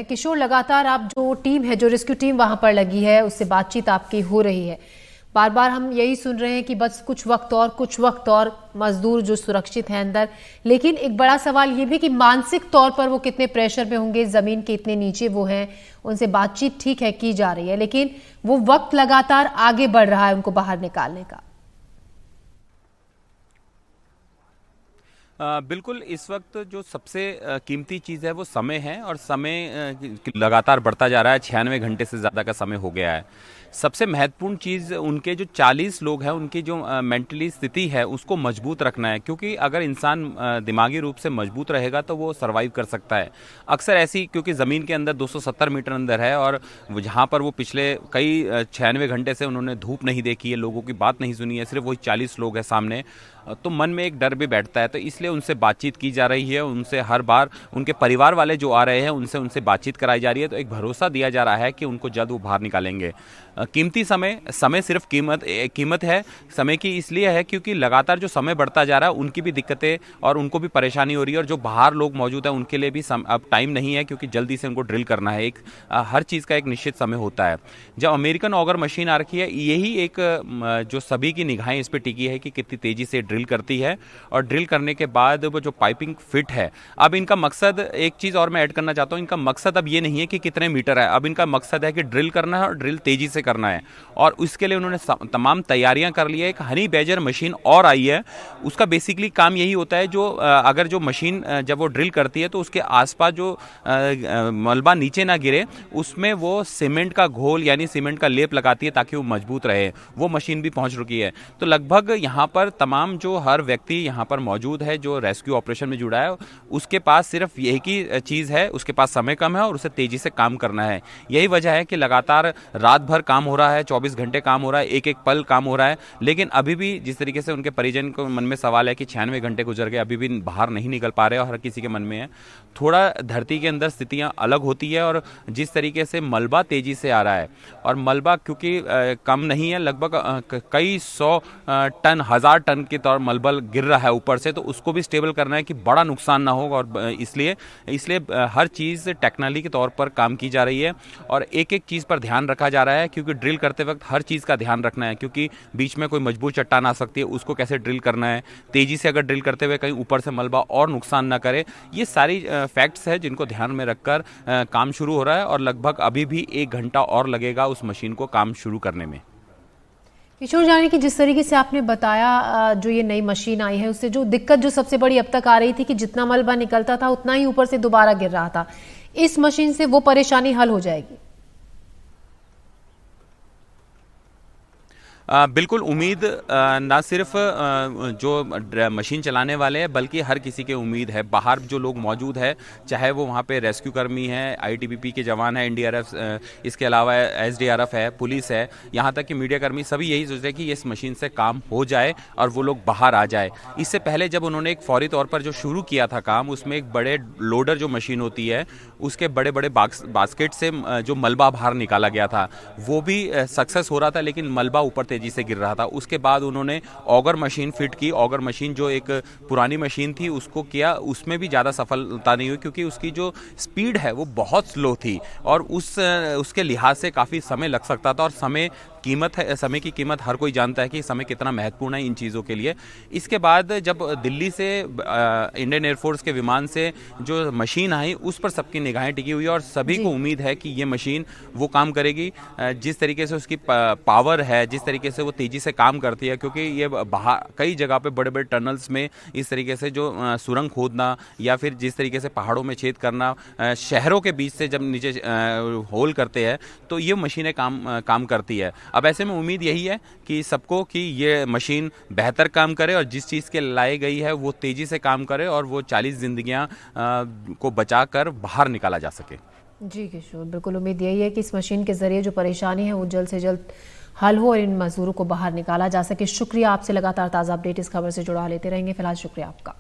किशोर, लगातार आप जो टीम है, जो रेस्क्यू टीम वहां पर लगी है, उससे बातचीत आपकी हो रही है। बार बार हम यही सुन रहे हैं कि बस कुछ वक्त और मजदूर जो सुरक्षित हैं अंदर। लेकिन एक बड़ा सवाल ये भी कि मानसिक तौर पर वो कितने प्रेशर में होंगे, जमीन के इतने नीचे वो हैं। उनसे बातचीत ठीक है की जा रही है, लेकिन वो वक्त लगातार आगे बढ़ रहा है उनको बाहर निकालने का। बिल्कुल, इस वक्त जो सबसे कीमती चीज़ है वो समय है, और समय लगातार बढ़ता जा रहा है। 96 घंटे से ज़्यादा का समय हो गया है। सबसे महत्वपूर्ण चीज़ उनके जो 40 लोग हैं, उनकी जो मेंटली स्थिति है उसको मजबूत रखना है, क्योंकि अगर इंसान दिमागी रूप से मजबूत रहेगा तो वो सर्वाइव कर सकता है। अक्सर ऐसी, क्योंकि ज़मीन के अंदर 270 मीटर अंदर है, और जहाँ पर वो पिछले कई 96 घंटे से उन्होंने धूप नहीं देखी है, लोगों की बात नहीं सुनी है, सिर्फ वही 40 लोग हैं सामने, तो मन में एक डर भी बैठता है। तो इसलिए उनसे बातचीत की जा रही है, उनसे हर बार उनके परिवार वाले जो आ रहे हैं उनसे बातचीत कराई जा रही है। तो एक भरोसा दिया जा रहा है कि उनको जल्द वो बाहर निकालेंगे। कीमती समय सिर्फ कीमत है समय की, इसलिए है क्योंकि लगातार जो समय बढ़ता जा रहा है उनकी भी दिक्कतें और उनको भी परेशानी हो रही है, और जो बाहर लोग मौजूद हैं उनके लिए भी अब टाइम नहीं है, क्योंकि जल्दी से उनको ड्रिल करना है। हर चीज़ का एक निश्चित समय होता है। जब अमेरिकन ऑगर मशीन आ रखी है, यही एक जो सभी की निगाहें इस पर टिकी है कि कितनी तेज़ी से ड्रिल करती है, और ड्रिल करने के बाद वो जो पाइपिंग फिट है। अब इनका मकसद, एक चीज़ और मैं ऐड करना चाहता हूँ, इनका मकसद अब ये नहीं है कि कितने मीटर है, अब इनका मकसद है कि ड्रिल करना है और ड्रिल तेज़ी से करना है। और उसके लिए उन्होंने तमाम तैयारियां कर ली है। एक हनी बैजर मशीन और आई है, उसका बेसिकली काम यही होता है, जो अगर जो मशीन जब वो ड्रिल करती है तो उसके आसपास जो मलबा नीचे ना गिरे, उसमें वो सीमेंट का घोल यानी सीमेंट का लेप लगाती है ताकि वो मजबूत रहे। वो मशीन भी पहुंच चुकी है। तो लगभग यहाँ पर तमाम जो हर व्यक्ति यहाँ पर मौजूद है जो रेस्क्यू ऑपरेशन में जुड़ा है, उसके पास सिर्फ यही की चीज़ है, उसके पास समय कम है और उसे तेज़ी से काम करना है। यही वजह है कि लगातार रात भर काम हो रहा है, 24 घंटे काम हो रहा है, एक एक पल काम हो रहा है। लेकिन अभी भी जिस तरीके से उनके परिजन को मन में सवाल है कि 96 घंटे गुजर गए, अभी भी बाहर नहीं निकल पा रहे, और हर किसी के मन में है। थोड़ा धरती के अंदर स्थितियां अलग होती है, और जिस तरीके से मलबा तेजी से आ रहा है, और मलबा क्योंकि कम नहीं है, लगभग कई 100 टन, 1000 टन के तौर मलबा गिर रहा है ऊपर से, तो उसको भी स्टेबल करना है कि बड़ा नुकसान ना हो। और इसलिए हर चीज़ टेक्नोलॉजी के तौर पर काम की जा रही है, और एक एक चीज़ पर ध्यान रखा जा रहा है, क्योंकि ड्रिल करते वक्त हर चीज़ का ध्यान रखना है, क्योंकि बीच में कोई मजबूत चट्टान आ सकती है, उसको कैसे ड्रिल करना है, तेज़ी से अगर ड्रिल करते हुए कहीं ऊपर से मलबा और नुकसान ना करे। ये सारी फैक्ट्स है जिनको ध्यान में रखकर काम शुरू हो रहा है, और लगभग अभी भी 1 घंटा और लगेगा उस मशीन को काम शुरू करने में। किशोर, जाने कि जिस तरीके से आपने बताया, जो ये नई मशीन आई है उससे जो दिक्कत जो सबसे बड़ी अब तक आ रही थी कि जितना मलबा निकलता था उतना ही ऊपर से दोबारा गिर रहा था, इस मशीन से वो परेशानी हल हो जाएगी? बिल्कुल उम्मीद ना सिर्फ जो मशीन चलाने वाले हैं, बल्कि हर किसी की उम्मीद है। बाहर जो लोग मौजूद है, चाहे वो वहाँ पे रेस्क्यू कर्मी हैं, आईटीबीपी के जवान हैं, एनडीआरएफ, इसके अलावा एसडीआरएफ है, पुलिस है, यहाँ तक कि मीडिया कर्मी, सभी यही सोच रहे हैं कि इस मशीन से काम हो जाए और वो लोग बाहर आ जाए। इससे पहले जब उन्होंने एक फौरी तौर पर जो शुरू किया था काम, उसमें एक बड़े लोडर जो मशीन होती है, उसके बड़े बड़े बास्केट से जो मलबा बाहर निकाला गया था, वो भी सक्सेस हो रहा था, लेकिन मलबा ऊपर तेजी से गिर रहा था। उसके बाद उन्होंने ऑगर मशीन फिट की। ऑगर मशीन जो एक पुरानी मशीन थी उसको किया, उसमें भी ज़्यादा सफलता नहीं हुई, क्योंकि उसकी जो स्पीड है वो बहुत स्लो थी, और उसके लिहाज से काफ़ी समय लग सकता था। और समय की कीमत हर कोई जानता है कि समय कितना महत्वपूर्ण है इन चीज़ों के लिए। इसके बाद जब दिल्ली से इंडियन एयरफोर्स के विमान से जो मशीन आई, उस पर सबकी निगाहें टिकी हुई है, और सभी को उम्मीद है कि ये मशीन वो काम करेगी जिस तरीके से उसकी पावर है, जिस तरीके से वो तेज़ी से काम करती है। क्योंकि ये बाहर कई जगह पे बड़े बड़े टनल्स में इस तरीके से जो सुरंग खोदना, या फिर जिस तरीके से पहाड़ों में छेद करना, शहरों के बीच से जब नीचे होल करते हैं, तो ये मशीनें काम करती है। अब ऐसे में उम्मीद यही है कि सबको कि ये मशीन बेहतर काम करे, और जिस चीज़ के लाई गई है वो तेज़ी से काम करे, और वो 40 जिंदगियां को बचाकर बाहर निकाला जा सके। जी किशोर, बिल्कुल उम्मीद यही है कि इस मशीन के जरिए जो परेशानी है वो जल्द से जल्द हल हो और इन मजदूरों को बाहर निकाला जा सके। शुक्रिया, आपसे लगातार ताज़ा अपडेट इस खबर से जुड़ा लेते रहेंगे। फिलहाल शुक्रिया आपका।